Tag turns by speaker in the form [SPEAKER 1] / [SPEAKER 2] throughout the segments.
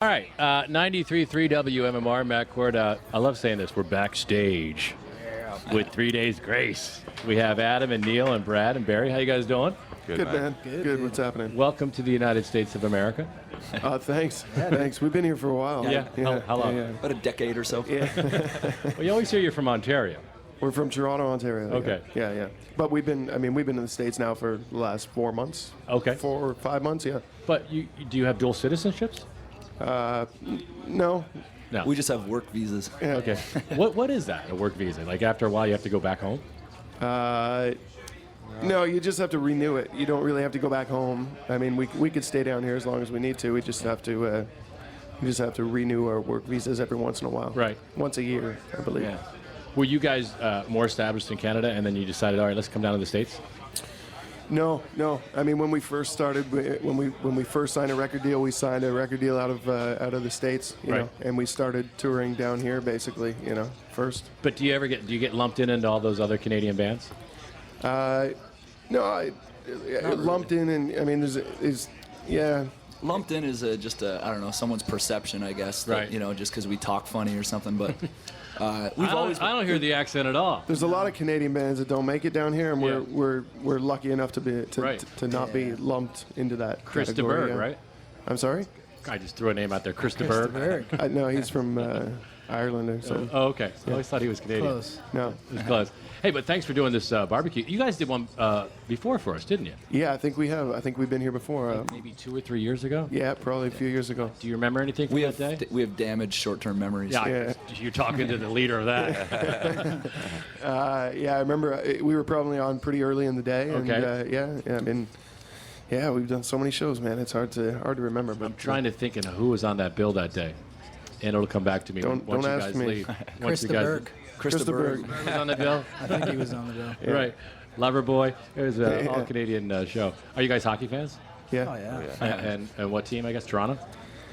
[SPEAKER 1] All right, 93.3 WMMR, Matt Cord. I love saying this. We're backstage with 3 Days Grace. We have Adam and Neil and Brad and Barry. How you guys doing?
[SPEAKER 2] Good, man. Good. What's happening?
[SPEAKER 1] Welcome to the United States of America.
[SPEAKER 2] Thanks. Thanks. We've been here for a while.
[SPEAKER 1] Yeah. How long?
[SPEAKER 2] Yeah.
[SPEAKER 3] About a decade or so.
[SPEAKER 2] Yeah.
[SPEAKER 1] Well, you always hear you're from Ontario.
[SPEAKER 2] We're from Toronto, Ontario.
[SPEAKER 1] Okay.
[SPEAKER 2] Yeah. But we've been in the States now for the last 4 months.
[SPEAKER 1] Okay.
[SPEAKER 2] 4 or 5 months, yeah.
[SPEAKER 1] But do you have dual citizenships?
[SPEAKER 2] No.
[SPEAKER 1] No.
[SPEAKER 3] We just have work visas.
[SPEAKER 2] Yeah.
[SPEAKER 1] Okay. What is that, a work visa? Like after a while you have to go back home?
[SPEAKER 2] No, you just have to renew it. You don't really have to go back home. I mean, we could stay down here as long as we need to. We just have to renew our work visas every once in a while.
[SPEAKER 1] Right.
[SPEAKER 2] Once a year, I believe.
[SPEAKER 3] Yeah.
[SPEAKER 1] Were you guys more established in Canada and then you decided, all right, let's come down to the States?
[SPEAKER 2] No. I mean, when we first started, when we first signed a record deal, we signed a record deal out of the States, you
[SPEAKER 1] Right.
[SPEAKER 2] know, and we started touring down here, basically, you know, first.
[SPEAKER 1] But do you get lumped into all those other Canadian bands?
[SPEAKER 2] No, I lumped in, and I mean, yeah.
[SPEAKER 3] Lumped in is just I don't know, someone's perception, I guess. That,
[SPEAKER 1] Right.
[SPEAKER 3] You know, just because we talk funny or something. But
[SPEAKER 1] I don't hear the accent at all.
[SPEAKER 2] There's a lot of Canadian bands that don't make it down here, and we're lucky enough to not be lumped into that
[SPEAKER 1] Chris de
[SPEAKER 2] category.
[SPEAKER 1] Burgh,
[SPEAKER 2] Yeah.
[SPEAKER 1] right?
[SPEAKER 2] I'm sorry?
[SPEAKER 1] I just threw a name out there, Chris de Burgh.
[SPEAKER 2] No, he's from Ireland or something.
[SPEAKER 1] Oh, okay. I always thought he was Canadian.
[SPEAKER 4] Close.
[SPEAKER 2] No.
[SPEAKER 1] It was close. Hey, but thanks for doing this barbecue. You guys did one before for us, didn't you?
[SPEAKER 2] Yeah, I think we have. I think we've been here before.
[SPEAKER 1] Maybe 2 or 3 years ago?
[SPEAKER 2] Yeah, probably a few years ago.
[SPEAKER 1] Do you remember anything from
[SPEAKER 3] we
[SPEAKER 1] that
[SPEAKER 3] have
[SPEAKER 1] day?
[SPEAKER 3] we have damaged short-term memories.
[SPEAKER 1] Yeah, you're talking to the leader of that.
[SPEAKER 2] Yeah, I remember we were probably on pretty early in the day. And,
[SPEAKER 1] Okay.
[SPEAKER 2] I mean, yeah, we've done so many shows, man. It's hard to remember. But
[SPEAKER 1] I'm trying to think of who was on that bill that day. And it'll come back to me
[SPEAKER 2] Don't
[SPEAKER 1] once you
[SPEAKER 2] ask
[SPEAKER 1] guys
[SPEAKER 2] me.
[SPEAKER 1] leave.
[SPEAKER 4] Chris de Burgh.
[SPEAKER 3] Chris de Burgh.
[SPEAKER 1] Was on the bill?
[SPEAKER 4] I think he was on the bill.
[SPEAKER 1] Right. Loverboy. It was an all-Canadian show. Are you guys hockey fans?
[SPEAKER 2] yeah.
[SPEAKER 4] Oh, yeah.
[SPEAKER 1] And what team, I guess? Toronto?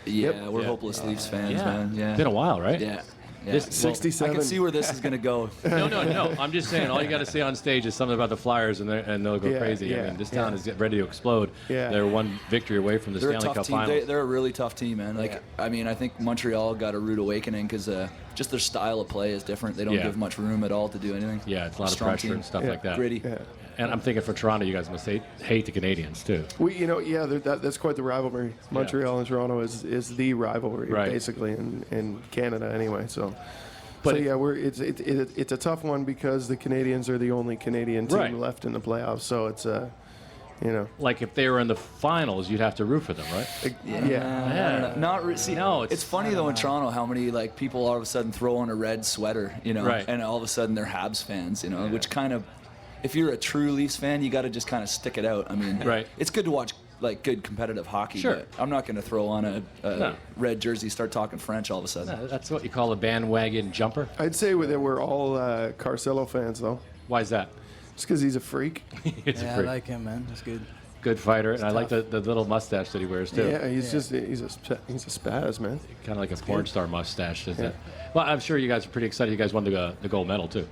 [SPEAKER 3] Yeah, we're
[SPEAKER 1] Yeah.
[SPEAKER 3] hopeless Leafs fans, man. Yeah.
[SPEAKER 1] It's been a while, right?
[SPEAKER 3] Yeah. Yeah.
[SPEAKER 1] This-
[SPEAKER 3] I
[SPEAKER 2] 67.
[SPEAKER 3] can see where this is going to go.
[SPEAKER 1] No. I'm just saying, all you got to say on stage is something about the Flyers, and they'll go
[SPEAKER 2] Yeah,
[SPEAKER 1] crazy.
[SPEAKER 2] yeah,
[SPEAKER 1] I mean, this town is ready to explode.
[SPEAKER 2] Yeah.
[SPEAKER 1] They're one victory away from the
[SPEAKER 3] They're a
[SPEAKER 1] Stanley
[SPEAKER 3] tough
[SPEAKER 1] Cup
[SPEAKER 3] team.
[SPEAKER 1] Finals.
[SPEAKER 3] They're a really tough team, man. Like, I mean, I think Montreal got a rude awakening because just their style of play is different. They don't
[SPEAKER 1] Yeah.
[SPEAKER 3] give much room at all to do anything.
[SPEAKER 1] Yeah, it's a lot of
[SPEAKER 3] Strong
[SPEAKER 1] pressure
[SPEAKER 3] team.
[SPEAKER 1] and stuff
[SPEAKER 2] Yeah.
[SPEAKER 1] like that.
[SPEAKER 3] Gritty.
[SPEAKER 2] Yeah.
[SPEAKER 1] And I'm thinking for Toronto, you guys must hate the Canadians too.
[SPEAKER 2] That's quite the rivalry. Montreal and Toronto is the rivalry,
[SPEAKER 1] Right.
[SPEAKER 2] basically, in Canada anyway. So.
[SPEAKER 1] But
[SPEAKER 2] So it's a tough one because the Canadians are the only Canadian team
[SPEAKER 1] Right.
[SPEAKER 2] left in the playoffs. So it's you know.
[SPEAKER 1] Like if they were in the finals, you'd have to root for them, right?
[SPEAKER 2] Yeah.
[SPEAKER 3] See,
[SPEAKER 1] No,
[SPEAKER 3] it's funny though in Toronto how many like people all of a sudden throw on a red sweater, you know,
[SPEAKER 1] Right.
[SPEAKER 3] and all of a sudden they're Habs fans, you know, which kind of, if you're a true Leafs fan, you got to just kind of stick it out. I mean,
[SPEAKER 1] Right.
[SPEAKER 3] it's good to watch like good competitive hockey,
[SPEAKER 1] Sure.
[SPEAKER 3] but I'm not going to throw on a
[SPEAKER 1] No.
[SPEAKER 3] red jersey, start talking French all of a sudden.
[SPEAKER 1] No, that's what you call a bandwagon jumper.
[SPEAKER 2] I'd say that we're all Carcillo fans though,
[SPEAKER 1] Why is that?
[SPEAKER 2] just because he's a freak.
[SPEAKER 1] It's
[SPEAKER 4] Yeah,
[SPEAKER 1] a
[SPEAKER 4] I
[SPEAKER 1] freak.
[SPEAKER 4] like him, man. That's good.
[SPEAKER 1] Good fighter, and I like
[SPEAKER 4] tough.
[SPEAKER 1] the little mustache that he wears too.
[SPEAKER 2] Yeah, he's a spaz, man.
[SPEAKER 1] Kind of like a porn star mustache, isn't
[SPEAKER 2] Yeah.
[SPEAKER 1] it? Well, I'm sure you guys are pretty excited. You guys won the gold medal too.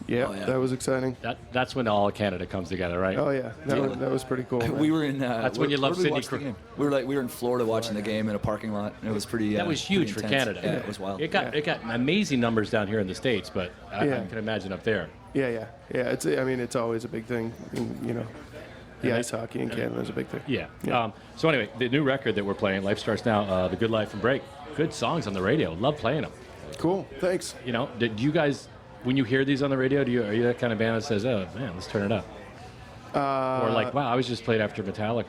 [SPEAKER 2] Yeah,
[SPEAKER 3] Oh, yeah.
[SPEAKER 2] that was exciting.
[SPEAKER 1] That's when all of Canada comes together, right?
[SPEAKER 2] Oh yeah, that was pretty cool. Man.
[SPEAKER 3] We were in.
[SPEAKER 1] That's when you love
[SPEAKER 3] where did we
[SPEAKER 1] Sidney
[SPEAKER 3] watch the
[SPEAKER 1] Cro-
[SPEAKER 3] game? We were in Florida watching the game in a parking lot. And it was pretty.
[SPEAKER 1] That was huge for
[SPEAKER 3] pretty intense.
[SPEAKER 1] Canada.
[SPEAKER 3] Yeah, it was wild.
[SPEAKER 1] It got amazing numbers down here in the States, but I
[SPEAKER 2] Yeah.
[SPEAKER 1] can imagine up there.
[SPEAKER 2] Yeah. It's always a big thing. You know, the
[SPEAKER 1] And
[SPEAKER 2] ice hockey in Canada is a big thing.
[SPEAKER 1] Yeah.
[SPEAKER 2] Yeah.
[SPEAKER 1] So anyway, the new record that we're playing, Life Starts Now, The Good Life and Break. Good songs on the radio. Love playing them.
[SPEAKER 2] Cool. Thanks.
[SPEAKER 1] You know, do you guys, when you hear these on the radio, are you that kind of band that says, oh, man, let's turn it up? Or like, wow, I was just played after Metallica.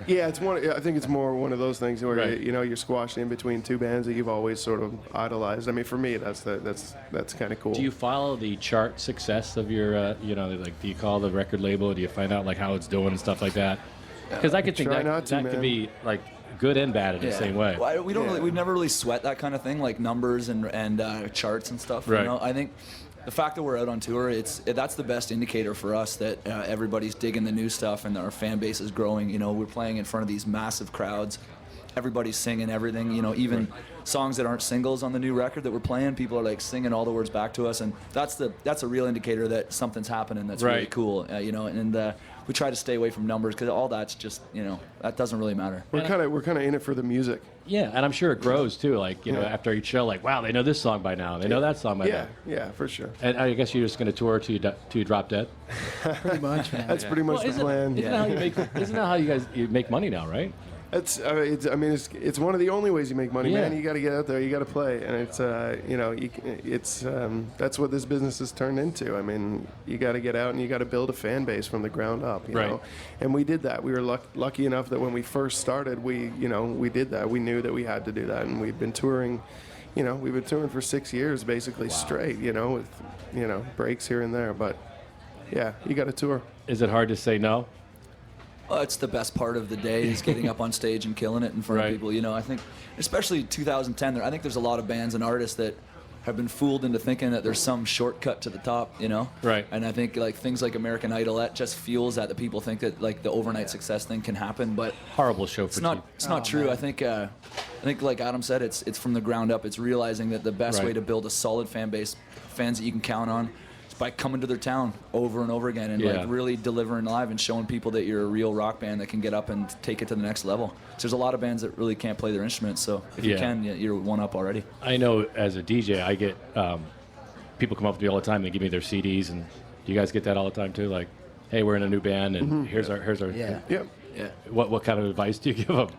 [SPEAKER 2] Yeah, I think it's more one of those things where
[SPEAKER 1] Right.
[SPEAKER 2] you're squashed in between two bands that you've always sort of idolized. I mean, for me, that's kind of cool.
[SPEAKER 1] Do you follow the chart success of your, like, do you call the record label? Do you find out, like, how it's doing and stuff like that? Because I could think
[SPEAKER 2] Try
[SPEAKER 1] that,
[SPEAKER 2] not to,
[SPEAKER 1] that could
[SPEAKER 2] man.
[SPEAKER 1] be, like, good and bad in the same way.
[SPEAKER 3] Well, we don't
[SPEAKER 2] Yeah.
[SPEAKER 3] we've never really sweat that kind of thing, like numbers and charts and stuff.
[SPEAKER 1] Right.
[SPEAKER 3] You know, I think the fact that we're out on tour, that's the best indicator for us that everybody's digging the new stuff and our fan base is growing. You know, we're playing in front of these massive crowds. Everybody's singing everything. You know, even songs that aren't singles on the new record that we're playing, people are like singing all the words back to us, and that's a real indicator that something's happening. That's really
[SPEAKER 1] Right.
[SPEAKER 3] cool. You know, and we try to stay away from numbers because all that's just, you know, that doesn't really matter.
[SPEAKER 2] We're kind of in it for the music.
[SPEAKER 1] Yeah, and I'm sure it grows too. Like, after each show, like, wow, they know this song by now. They know that song by now.
[SPEAKER 2] Yeah, for sure.
[SPEAKER 1] And I guess you're just going to tour till you drop dead.
[SPEAKER 4] Pretty much, man.
[SPEAKER 2] That's pretty much the plan.
[SPEAKER 1] Isn't that how you guys make money now, right?
[SPEAKER 2] It's one of the only ways you make money, man. You got to get out there, you got to play, and it's that's what this business has turned into. I mean, you got to get out and you got to build a fan base from the ground up, you know. And we did that. We were lucky enough that when we first started, we did that. We knew that we had to do that, and we've been touring. We've been touring for 6 years basically straight. With breaks here and there, but yeah, you got to tour.
[SPEAKER 1] Is it hard to say no?
[SPEAKER 3] Well, it's the best part of the day is getting up on stage and killing it in front of people. I think, especially 2010, I think there's a lot of bands and artists that have been fooled into thinking that there's some shortcut to the top,
[SPEAKER 1] Right.
[SPEAKER 3] And I think like things like American Idol, that just fuels that people think that like the overnight success thing can happen, but
[SPEAKER 1] horrible show for you.
[SPEAKER 3] It's not true. I think like Adam said, it's from the ground up. It's realizing that the best way to build a solid fan base, fans that you can count on, by coming to their town over and over again and like really delivering live and showing people that you're a real rock band that can get up and take it to the next level. So there's a lot of bands that really can't play their instruments, so if you can, you're one up already.
[SPEAKER 1] I know as a DJ, I get people come up to me all the time. They give me their CDs, and do you guys get that all the time too? Like, hey, we're in a new band, and here's our
[SPEAKER 4] Yeah.
[SPEAKER 1] What kind of advice do you give them?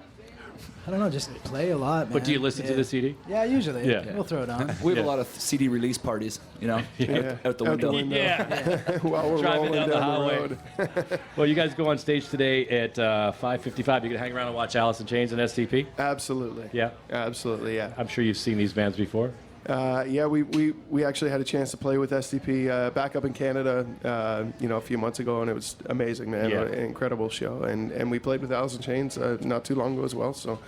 [SPEAKER 4] I don't know, just play a lot, man.
[SPEAKER 1] But do you listen to the CD?
[SPEAKER 4] Yeah, usually.
[SPEAKER 1] Yeah.
[SPEAKER 4] We'll throw it on.
[SPEAKER 3] We have a lot of CD release parties, out the window.
[SPEAKER 1] Yeah.
[SPEAKER 2] While we're
[SPEAKER 1] Driving
[SPEAKER 2] rolling
[SPEAKER 1] down the
[SPEAKER 2] the
[SPEAKER 1] highway.
[SPEAKER 2] road.
[SPEAKER 1] Well, you guys go on stage today at 5:55. You're going to hang around and watch Alice in Chains and STP?
[SPEAKER 2] Absolutely.
[SPEAKER 1] Yeah.
[SPEAKER 2] Absolutely, yeah.
[SPEAKER 1] I'm sure you've seen these bands before.
[SPEAKER 2] We actually had a chance to play with STP back up in Canada, a few months ago, and it was amazing, man.
[SPEAKER 1] Yeah.
[SPEAKER 2] An incredible show, and we played with Alice in Chains not too long ago as well. So,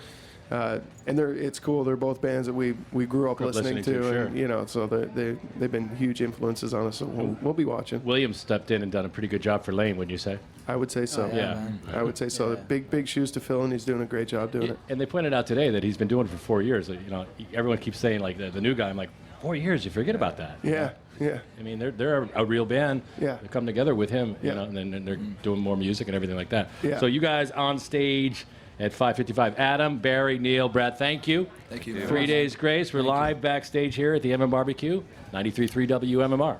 [SPEAKER 2] and it's cool. They're both bands that we grew up listening to,
[SPEAKER 1] sure.
[SPEAKER 2] and so they've been huge influences on us. So we'll be watching.
[SPEAKER 1] Williams stepped in and done a pretty good job for Lane, wouldn't you say?
[SPEAKER 2] I would say so.
[SPEAKER 3] man.
[SPEAKER 2] I would say so. Big shoes to fill, and he's doing a great job doing it.
[SPEAKER 1] And they pointed out today that he's been doing it for 4 years. Everyone keeps saying like the new guy. I'm like, 4 years? You forget about that.
[SPEAKER 2] Yeah.
[SPEAKER 1] I mean, they're a real band.
[SPEAKER 2] Yeah.
[SPEAKER 1] They come together with him,
[SPEAKER 2] Yeah.
[SPEAKER 1] and then they're doing more music and everything like that.
[SPEAKER 2] Yeah.
[SPEAKER 1] So you guys on stage at 5:55. Adam, Barry, Neil, Brad, thank you.
[SPEAKER 3] Thank you.
[SPEAKER 1] 3 Days Grace. We're live backstage here at the MM Barbecue, 93.3 WMMR.